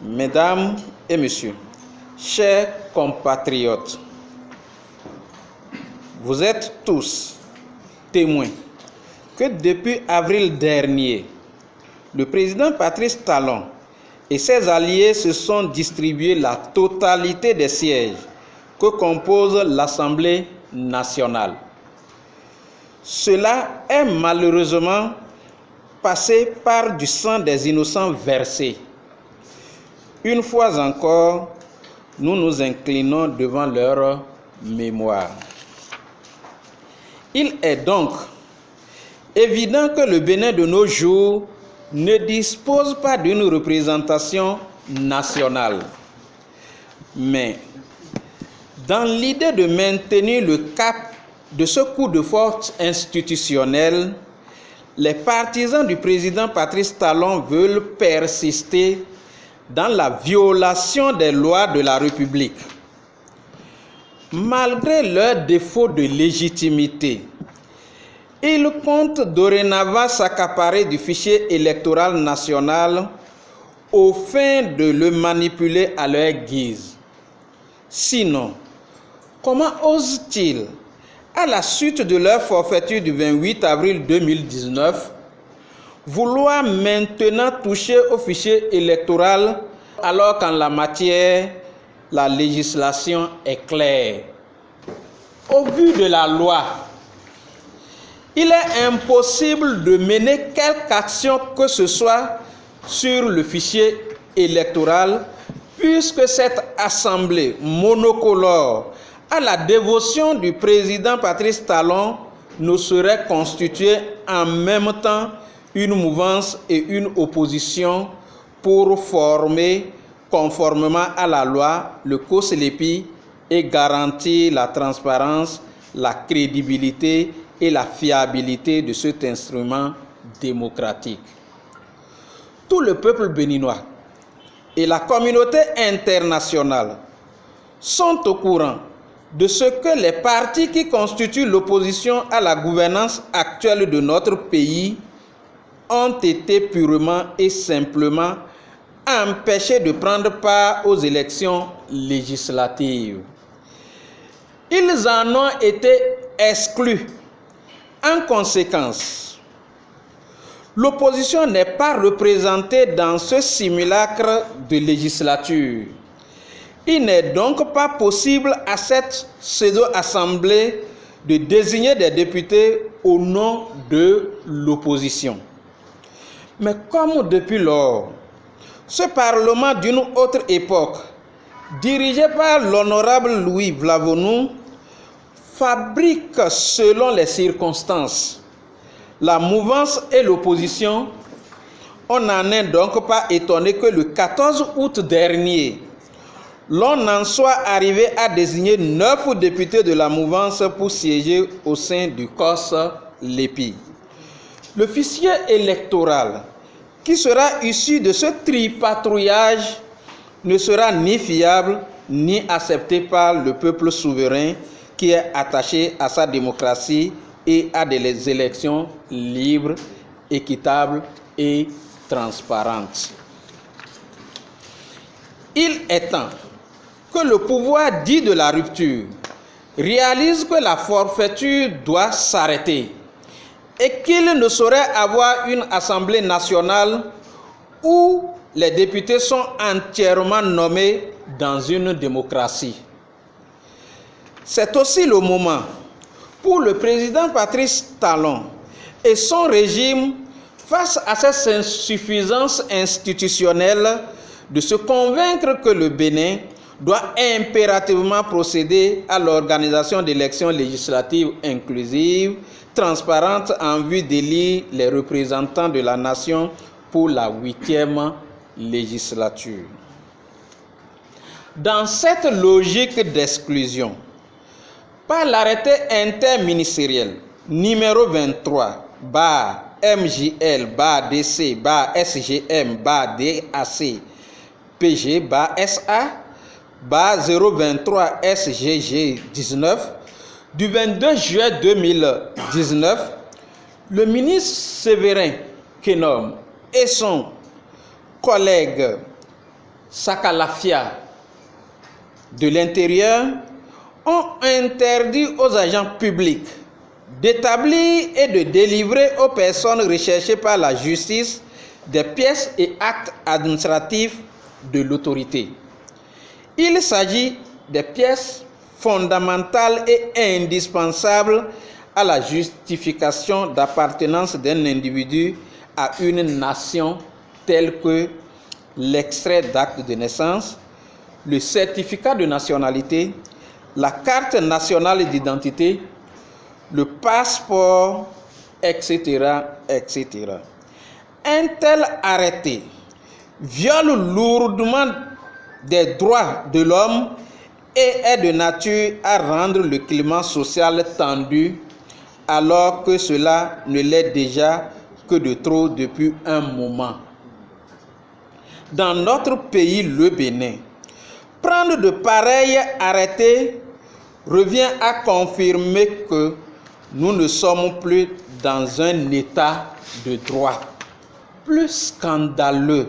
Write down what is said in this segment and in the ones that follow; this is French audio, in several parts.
Mesdames et messieurs, chers compatriotes, vous êtes tous témoins que depuis avril dernier, le président Patrice Talon et ses alliés se sont distribués la totalité des sièges que compose l'Assemblée nationale. Cela est malheureusement passé par du sang des innocents versé. Une fois encore, nous nous inclinons devant leur mémoire. Il est donc évident que le Bénin de nos jours ne dispose pas d'une représentation nationale. Mais dans l'idée de maintenir le cap de ce coup de force institutionnel, les partisans du président Patrice Talon veulent persister dans la violation des lois de la République. Malgré leur défaut de légitimité, ils comptent dorénavant s'accaparer du fichier électoral national aux fins de le manipuler à leur guise. Sinon, comment osent-ils, à la suite de leur forfaiture du 28 avril 2019, vouloir maintenant toucher au fichier électoral alors qu'en la matière, la législation est claire? Au vu de la loi, il est impossible de mener quelque action que ce soit sur le fichier électoral puisque cette assemblée monocolore à la dévotion du président Patrice Talon ne serait constituée en même temps une mouvance et une opposition pour former, conformément à la loi, le COSLEPI et garantir la transparence, la crédibilité et la fiabilité de cet instrument démocratique. Tout le peuple béninois et la communauté internationale sont au courant de ce que les partis qui constituent l'opposition à la gouvernance actuelle de notre pays ont été purement et simplement empêchés de prendre part aux élections législatives. Ils en ont été exclus. En conséquence, l'opposition n'est pas représentée dans ce simulacre de législature. Il n'est donc pas possible à cette pseudo-assemblée de désigner des députés au nom de l'opposition. Mais comme depuis lors, ce Parlement d'une autre époque, dirigé par l'honorable Louis Vlavonou, fabrique selon les circonstances la mouvance et l'opposition, on n'en est donc pas étonné que le 14 août dernier, l'on en soit arrivé à désigner 9 députés de la mouvance pour siéger au sein du COSLEPI. Le fichier électoral qui sera issu de ce tripatrouillage ne sera ni fiable ni accepté par le peuple souverain qui est attaché à sa démocratie et à des élections libres, équitables et transparentes. Il est temps que le pouvoir dit de la rupture réalise que la forfaiture doit s'arrêter et qu'il ne saurait avoir une assemblée nationale où les députés sont entièrement nommés dans une démocratie. C'est aussi le moment pour le président Patrice Talon et son régime, face à ces insuffisances institutionnelles, de se convaincre que le Bénin doit impérativement procéder à l'organisation d'élections législatives inclusives, transparentes en vue d'élire les représentants de la nation pour la 8e législature. Dans cette logique d'exclusion, par l'arrêté interministériel numéro 23 MJL-DC-SGM-DAC PG-SA 023 SGG 19 du 22 juillet 2019, le ministre Séverin Kenom et son collègue Sakalafia de l'Intérieur ont interdit aux agents publics d'établir et de délivrer aux personnes recherchées par la justice des pièces et actes administratifs de l'autorité. Il s'agit des pièces fondamentales et indispensables à la justification d'appartenance d'un individu à une nation, telle que l'extrait d'acte de naissance, le certificat de nationalité, la carte nationale d'identité, le passeport, etc., etc. Un tel arrêté viole lourdement des droits de l'homme et est de nature à rendre le climat social tendu, alors que cela ne l'est déjà que de trop depuis un moment. Dans notre pays, le Bénin, prendre de pareils arrêtés revient à confirmer que nous ne sommes plus dans un état de droit. Plus scandaleux,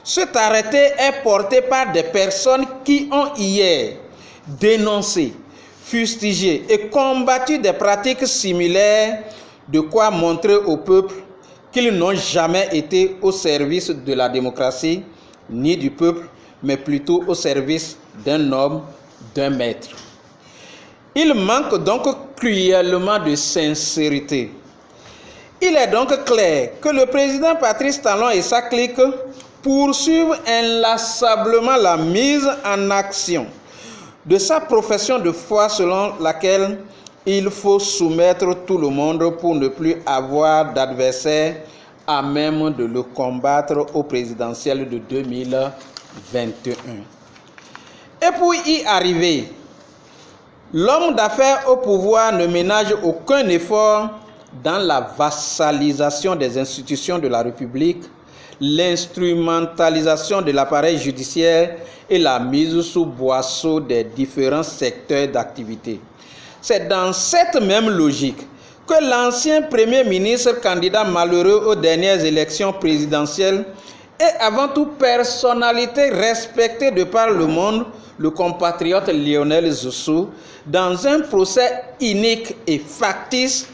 cet arrêté est porté par des personnes qui ont hier dénoncé, fustigé et combattu des pratiques similaires, de quoi montrer au peuple qu'ils n'ont jamais été au service de la démocratie ni du peuple, mais plutôt au service d'un homme, d'un maître. Il manque donc cruellement de sincérité. Il est donc clair que le président Patrice Talon et sa clique poursuivent inlassablement la mise en action de sa profession de foi selon laquelle il faut soumettre tout le monde pour ne plus avoir d'adversaire à même de le combattre au présidentiel de 2021. Et pour y arriver, l'homme d'affaires au pouvoir ne ménage aucun effort dans la vassalisation des institutions de la République, l'instrumentalisation de l'appareil judiciaire et la mise sous boisseau des différents secteurs d'activité. C'est dans cette même logique que l'ancien Premier ministre candidat malheureux aux dernières élections présidentielles et avant tout personnalité respectée de par le monde, le compatriote Lionel Zoussou, dans un procès inique et factice,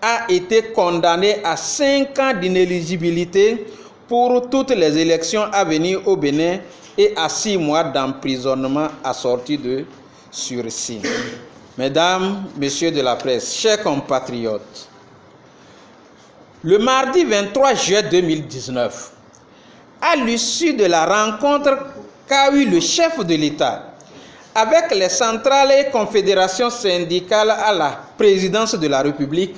a été condamné à 5 ans d'inéligibilité pour toutes les élections à venir au Bénin et à 6 mois d'emprisonnement assorti de sursis. Mesdames, Messieurs de la presse, chers compatriotes, le mardi 23 juillet 2019, à l'issue de la rencontre qu'a eu le chef de l'État avec les centrales et confédérations syndicales à la présidence de la République,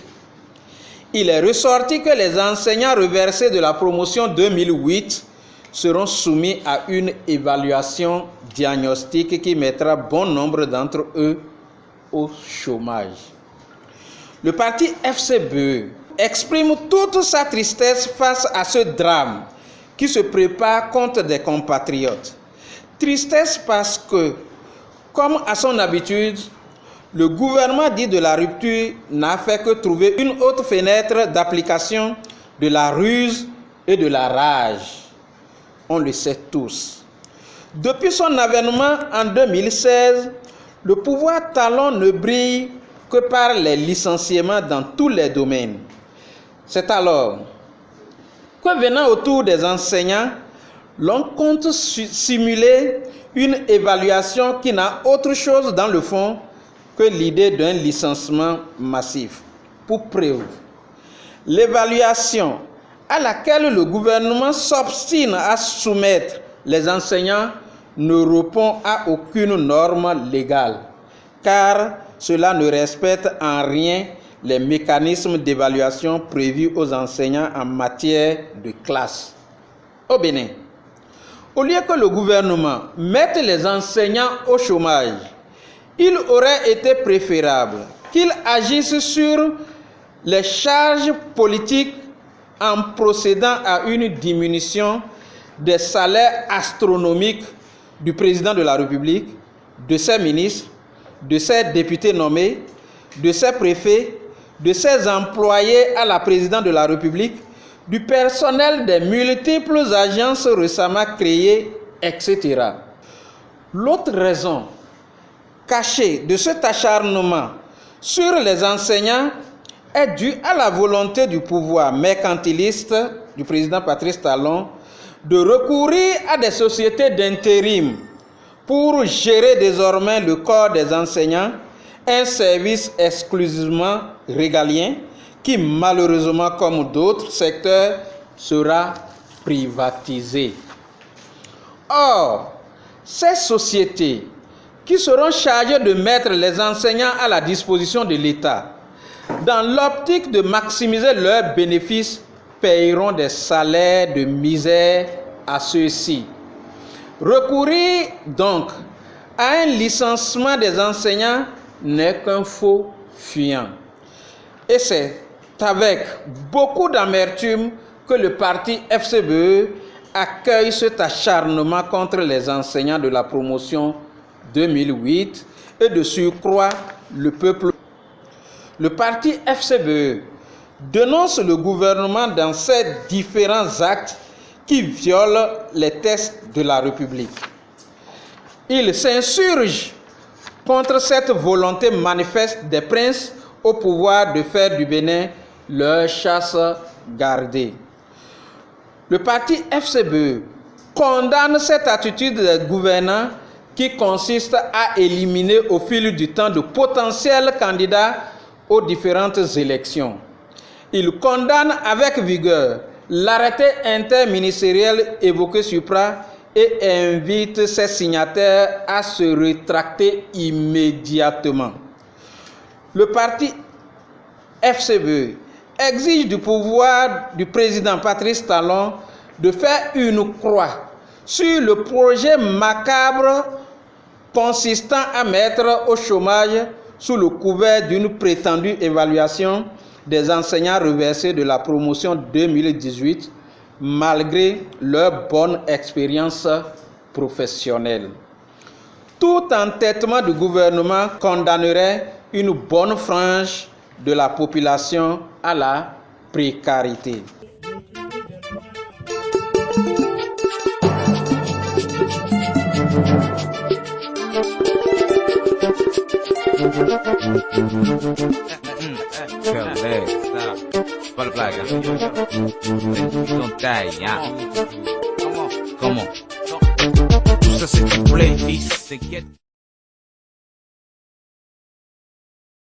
il est ressorti que les enseignants reversés de la promotion 2008 seront soumis à une évaluation diagnostique qui mettra bon nombre d'entre eux au chômage. Le parti FCBE exprime toute sa tristesse face à ce drame qui se prépare contre des compatriotes. Tristesse parce que, comme à son habitude, le gouvernement dit de la rupture n'a fait que trouver une autre fenêtre d'application de la ruse et de la rage. On le sait tous. Depuis son avènement en 2016, le pouvoir Talon ne brille que par les licenciements dans tous les domaines. C'est alors que, venant autour des enseignants, l'on compte simuler une évaluation qui n'a autre chose dans le fond que l'idée d'un licenciement massif. Pour preuve, l'évaluation à laquelle le gouvernement s'obstine à soumettre les enseignants ne répond à aucune norme légale, car cela ne respecte en rien les mécanismes d'évaluation prévus aux enseignants en matière de classe. Au Bénin, au lieu que le gouvernement mette les enseignants au chômage, il aurait été préférable qu'il agisse sur les charges politiques en procédant à une diminution des salaires astronomiques du président de la République, de ses ministres, de ses députés nommés, de ses préfets, de ses employés à la présidence de la République, du personnel des multiples agences récemment créées etc. L'autre raison cachée de cet acharnement sur les enseignants est due à la volonté du pouvoir mercantiliste du président Patrice Talon de recourir à des sociétés d'intérim pour gérer désormais le corps des enseignants, un service exclusivement régalien qui malheureusement, comme d'autres secteurs, sera privatisé. Or, ces sociétés qui seront chargées de mettre les enseignants à la disposition de l'État, dans l'optique de maximiser leurs bénéfices, paieront des salaires de misère à ceux-ci. Recourir donc à un licenciement des enseignants n'est qu'un faux fuyant. Et c'est avec beaucoup d'amertume que le parti FCBE accueille cet acharnement contre les enseignants de la promotion 2008 et de surcroît le peuple. Le parti FCBE dénonce le gouvernement dans ses différents actes qui violent les textes de la République. Il s'insurge contre cette volonté manifeste des princes au pouvoir de faire du Bénin leur chasse gardée. Le parti FCBE condamne cette attitude des gouvernants qui consiste à éliminer au fil du temps de potentiels candidats aux différentes élections. Il condamne avec vigueur l'arrêté interministériel évoqué supra et invite ses signataires à se rétracter immédiatement. Le parti FCBE exige du pouvoir du président Patrice Talon de faire une croix sur le projet macabre consistant à mettre au chômage sous le couvert d'une prétendue évaluation des enseignants reversés de la promotion 2018 malgré leur bonne expérience professionnelle. Tout entêtement du gouvernement condamnerait une bonne frange de la population à la précarité. Come on. Tout ça c'est du playlist, t'inquiète.